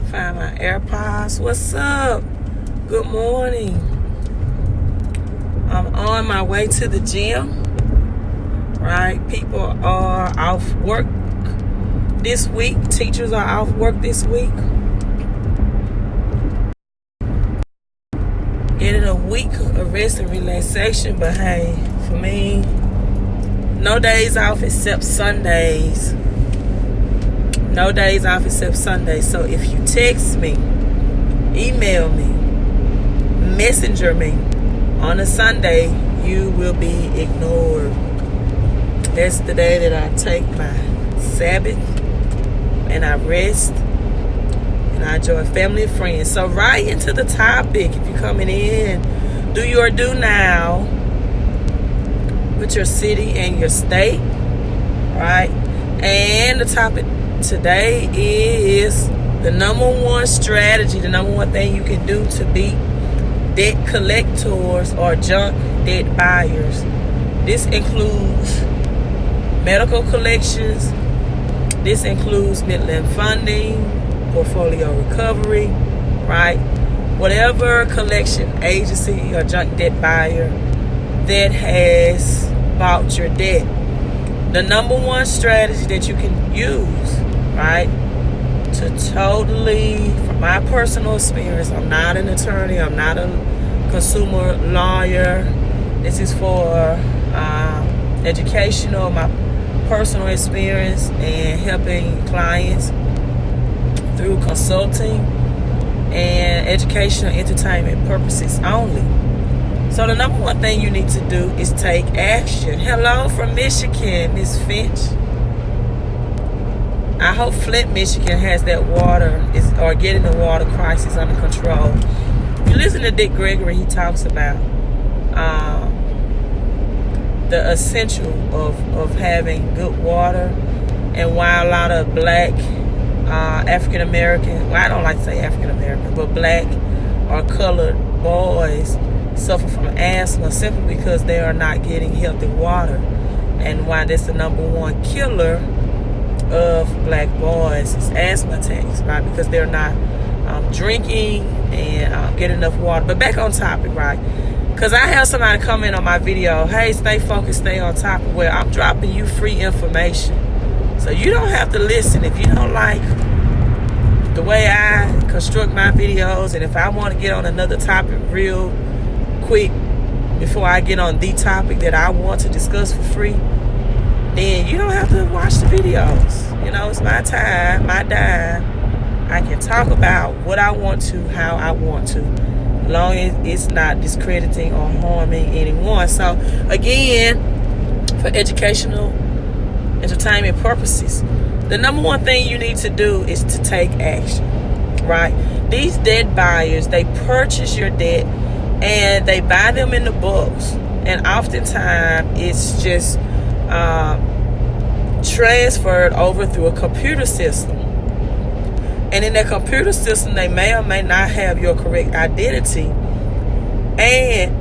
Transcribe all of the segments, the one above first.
Find my AirPods. What's up? Good morning. I'm on my way to the gym. Right? People are off work this week. Teachers are off work this week. Getting a week of rest and relaxation. But hey, for me, no days off except Sundays. No days off except Sundays. So if you text me, email me, messenger me on a Sunday, you will be ignored. That's the day that I take my Sabbath and I rest and I enjoy family and friends. So right into the topic, if you're coming in, do your do now with your city and your state, right? And the topic today is the number one strategy, the number one thing you can do to beat debt collectors or junk debt buyers. This includes medical collections. This includes midland funding, portfolio recovery, right? Whatever collection agency or junk debt buyer that has bought your debt. The number one strategy that you can use, right, to totally, from my personal experience, I'm not an attorney, I'm not a consumer lawyer. This is for educational, my personal experience and helping clients through consulting and educational entertainment purposes only. So the number one thing you need to do is take action. Hello from Michigan, Miss Finch. I hope Flint, Michigan has that water or getting the water crisis under control. If you listen to Dick Gregory, he talks about the essential of having good water, and why a lot of black African American, well, I don't like to say African American, but black or colored boys suffer from asthma simply because they are not getting healthy water, and why that's the number one killer of black boys is asthma attacks, right? Because they're not drinking and getting enough water. But back on topic, right? Because I have somebody comment on my video, hey, stay focused, stay on topic. Well, I'm dropping you free information, so you don't have to listen if you don't like the way I construct my videos. And if I want to get on another topic real quick before I get on the topic that I want to discuss for free, then you don't have to watch the videos. You know, it's my time, my dime. I can talk about what I want to, how I want to, as long as it's not discrediting or harming anyone. So again, for educational entertainment purposes, the number one thing you need to do is to take action, right? These debt buyers, they purchase your debt and they buy them in the books, and oftentimes it's just transferred over through a computer system. And in that computer system, they may or may not have your correct identity, and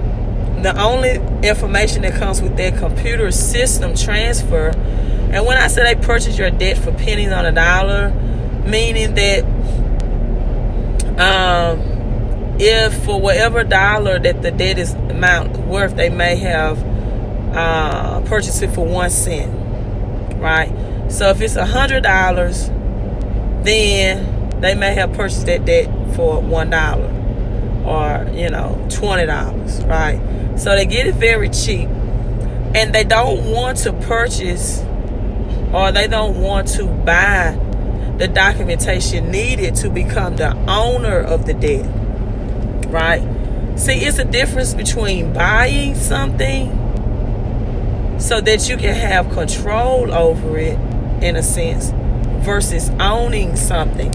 the only information that comes with that computer system transfer. And when I say they purchase your debt for pennies on a dollar, meaning that if for whatever dollar that the debt is amount worth, they may have purchased it for 1 cent, right? So if it's $100, then they may have purchased that debt for $1 or $20, right? So they get it very cheap, and they don't want to purchase or they don't want to buy the documentation needed to become the owner of the debt, right? See, it's a difference between buying something so that you can have control over it, in a sense, versus owning something.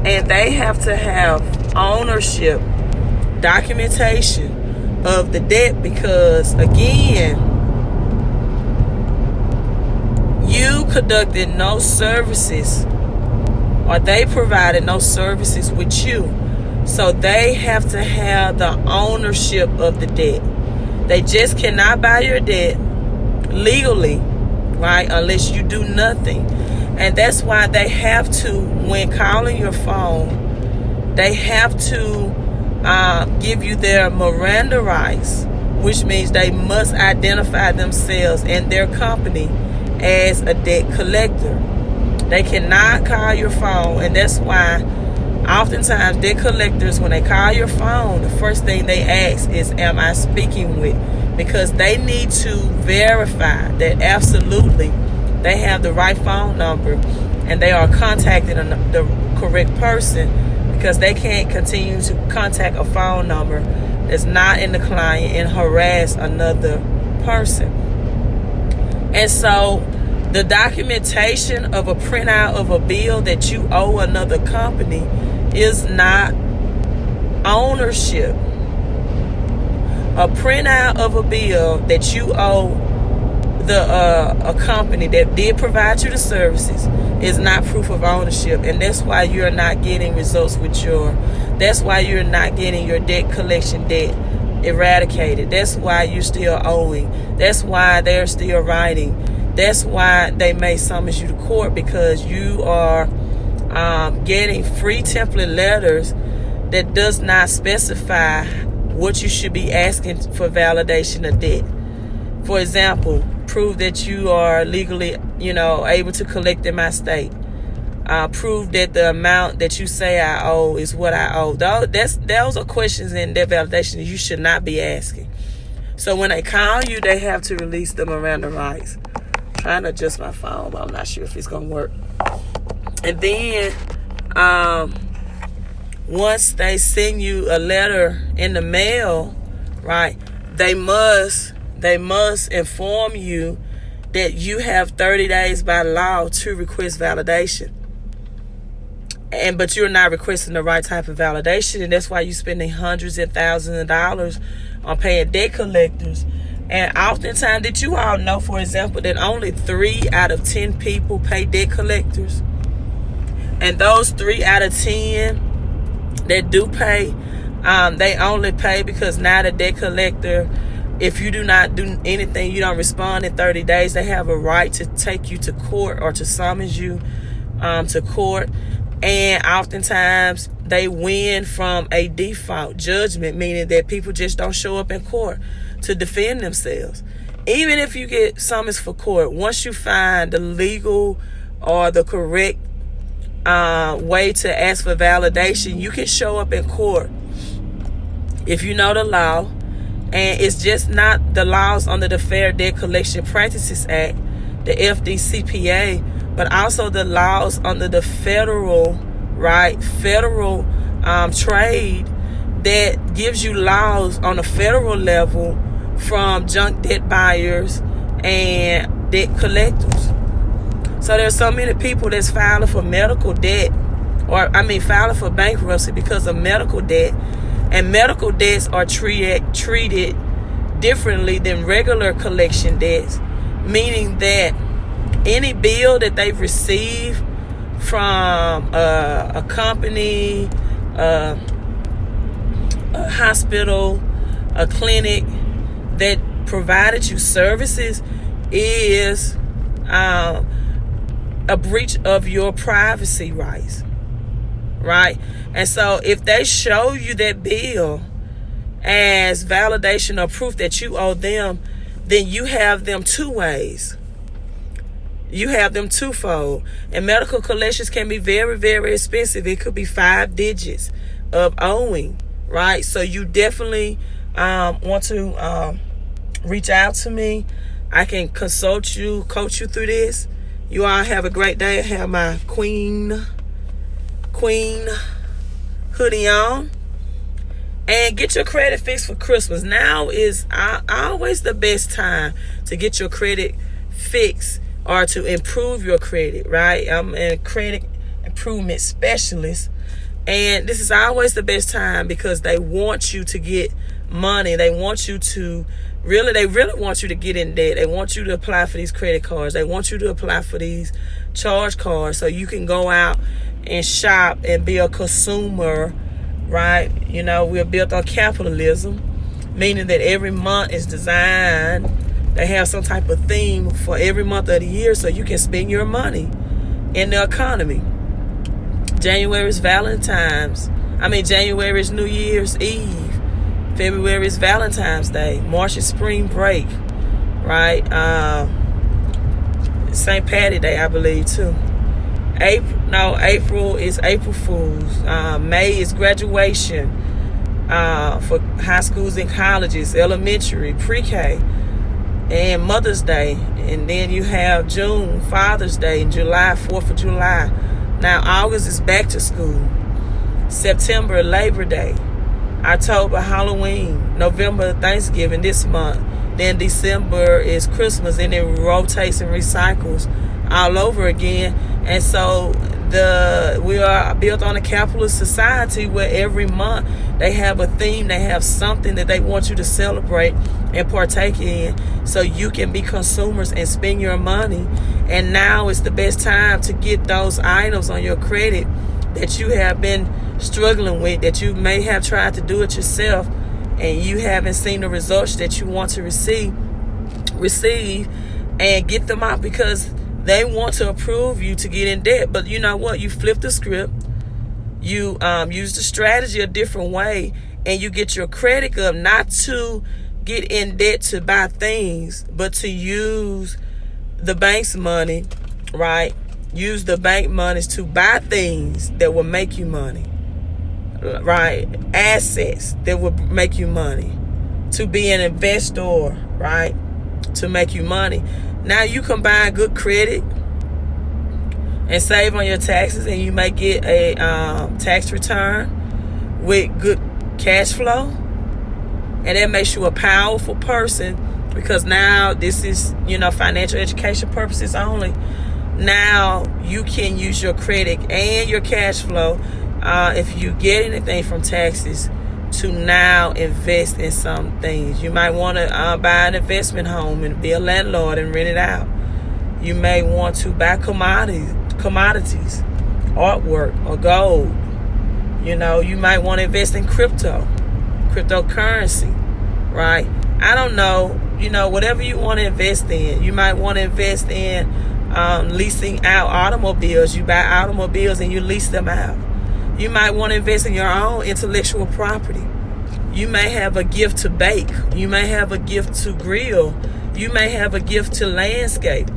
And they have to have ownership, documentation of the debt, because again, you conducted no services, or they provided no services with you. So they have to have the ownership of the debt. They just cannot buy your debt legally, right, unless you do nothing. And that's why they have to, when calling your phone, they have to give you their Miranda rights, which means they must identify themselves and their company as a debt collector. They cannot call your phone, and that's why oftentimes debt collectors, when they call your phone, the first thing they ask is, am I speaking with? Because they need to verify that absolutely they have the right phone number and they are contacting the correct person, because they can't continue to contact a phone number that's not in the client and harass another person. And so the documentation of a printout of a bill that you owe another company is not ownership. A printout of a bill that you owe a company that did provide you the services is not proof of ownership, and that's why you're not getting results with that's why you're not getting your debt collection debt eradicated. That's why you're still owing. That's why they're still writing. That's why they may summons you to court, because you are getting free template letters that does not specify what you should be asking for validation of debt. For example, prove that you are legally, able to collect in my state. Prove that the amount that you say I owe is what I owe. Those are questions in debt validation you should not be asking. So when they call you, they have to release the Miranda rights. I'm trying to adjust my phone, but I'm not sure if it's going to work. And then once they send you a letter in the mail, right, they must inform you that you have 30 days by law to request validation. But you're not requesting the right type of validation, and that's why you're spending hundreds and thousands of dollars on paying debt collectors. And oftentimes, did you all know, for example, that only 3 out of 10 people pay debt collectors? And those 3 out of 10 that do pay, they only pay because now the debt collector, if you do not do anything, you don't respond in 30 days, they have a right to take you to court or to summons you to court. And oftentimes they win from a default judgment, meaning that people just don't show up in court to defend themselves. Even if you get summons for court, once you find the legal or the correct way to ask for validation, you can show up in court if you know the law. And it's just not the laws under the Fair Debt Collection Practices Act, the FDCPA, but also the laws under the federal trade that gives you laws on a federal level from junk debt buyers and debt collectors. So there's so many people that's filing for medical debt, filing for bankruptcy because of medical debt. And medical debts are treated differently than regular collection debts, meaning that any bill that they've received from a company, a hospital, a clinic that provided you services is a breach of your privacy rights. Right? And so if they show you that bill as validation or proof that you owe them, then you have them 2 ways. You have them twofold. And medical collections can be very, very expensive. It could be 5 digits of owing, right? So you definitely want to reach out to me. I can consult you, coach you through this. You all have a great day. I have my Queen hoodie on, and get your credit fixed for Christmas. Now is always the best time to get your credit fixed or to improve your credit, right? I'm a credit improvement specialist, and this is always the best time because they want you to get money. They want you to they really want you to get in debt. They want you to apply for these credit cards. They want you to apply for these charge cards so you can go out and shop and be a consumer, right? We're built on capitalism, meaning that every month is designed. They have some type of theme for every month of the year so you can spend your money in the economy. January is Valentine's. January is New Year's Eve. February is Valentine's Day. March is spring break, right? St. Patty Day, I believe, too. April is April Fools. May is graduation for high schools and colleges, elementary, pre-K, and Mother's Day. And then you have June, Father's Day, and July, 4th of July. Now, August is back to school. September, Labor Day. October, Halloween. November, Thanksgiving this month. Then December is Christmas, and it rotates and recycles all over again. And so we are built on a capitalist society where every month they have a theme, they have something that they want you to celebrate and partake in, so you can be consumers and spend your money. And now is the best time to get those items on your credit that you have been struggling with, that you may have tried to do it yourself and you haven't seen the results that you want to receive, and get them out, because they want to approve you to get in debt. But you know what? You flip the script. You use the strategy a different way, and you get your credit up, not to get in debt to buy things, but to use the bank's money, right? Use the bank monies to buy things that will make you money, right? Assets that will make you money. To be an investor, right? To make you money. Now you combine good credit and save on your taxes, and you may get a tax return with good cash flow, and that makes you a powerful person, because now this is, financial education purposes only. Now you can use your credit and your cash flow, if you get anything from taxes, to now invest in some things. You might want to buy an investment home and be a landlord and rent it out. You may want to buy commodities, artwork, or gold. You might want to invest in cryptocurrency, right? I don't know. Whatever you want to invest in. You might want to invest in leasing out automobiles. You buy automobiles and you lease them out. You might want to invest in your own intellectual property. You may have a gift to bake. You may have a gift to grill. You may have a gift to landscape.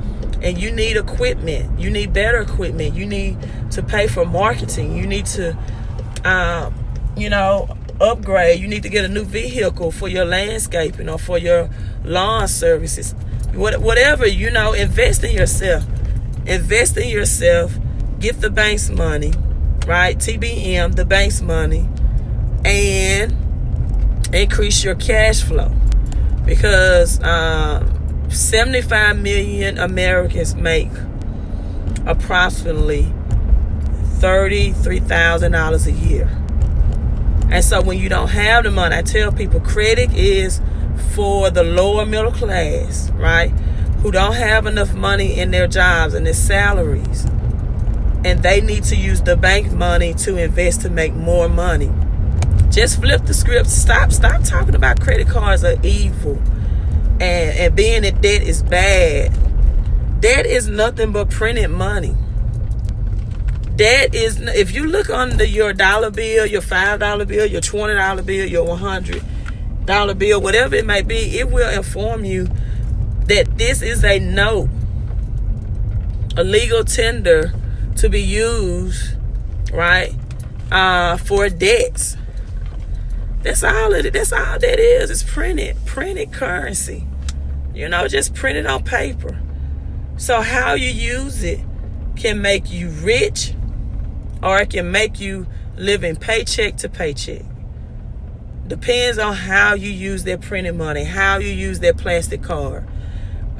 And you need equipment. You need better equipment. You need to pay for marketing. You need to, upgrade. You need to get a new vehicle for your landscaping or for your lawn services. Whatever, invest in yourself. Invest in yourself. Get the bank's money. Right? TBM, the bank's money, and increase your cash flow, because 75 million Americans make approximately $33,000 a year. And so when you don't have the money, I tell people credit is for the lower middle class, right? Who don't have enough money in their jobs and their salaries. And they need to use the bank money to invest to make more money. Just flip the script. Stop talking about credit cards are evil and being in debt is bad. Debt is nothing but printed money. Debt is, if you look under your dollar bill, your $5 bill, your $20 bill, your $100 bill, whatever it may be, it will inform you that this is a note, a legal tender to be used, right, for debts. That's all that is. It's printed currency. Just printed on paper. So how you use it can make you rich, or it can make you living paycheck to paycheck. Depends on how you use that printed money, how you use that plastic card.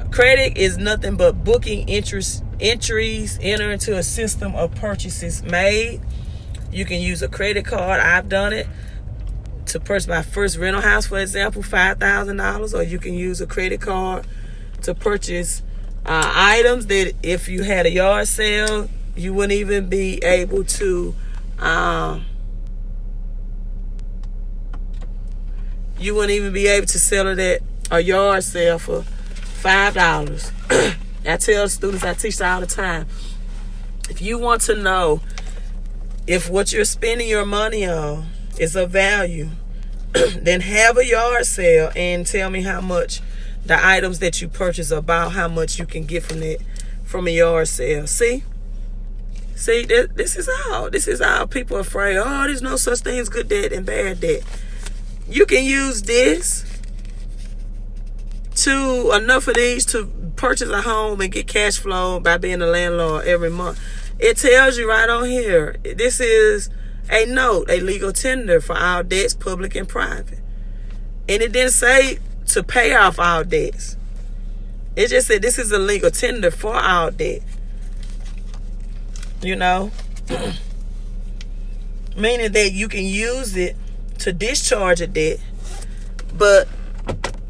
Credit is nothing but booking entries, enter into a system of purchases made. You can use a credit card. I've done it to purchase my first rental house, for example, $5,000. Or you can use a credit card to purchase items that if you had a yard sale, you wouldn't even be able to sell it at a yard sale for $5. I tell students, I teach all the time, if you want to know If what you're spending your money on is of value, then have a yard sale and tell me how much the items that you purchase, about how much you can get from a yard sale. See, this is how people are afraid. Oh, there's no such thing as good debt and bad debt. You can use this to enough of these to purchase a home and get cash flow by being a landlord every month. It tells you right on here, this is a note, a legal tender for our debts, public and private. And it didn't say to pay off our debts. It just said this is a legal tender for our debt. You know? Meaning that you can use it to discharge a debt, but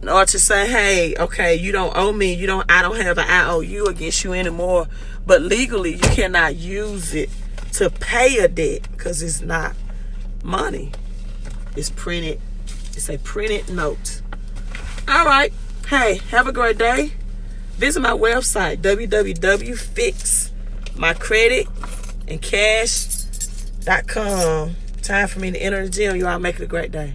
or to say, hey, okay, you don't owe me, I don't have an IOU against you anymore, but legally you cannot use it to pay a debt because it's not money. It's a printed note. All right. Hey, have a great day. Visit my website, www.𝒞𝓋𝑒.com. Time for me to enter the gym. You all make it a great day.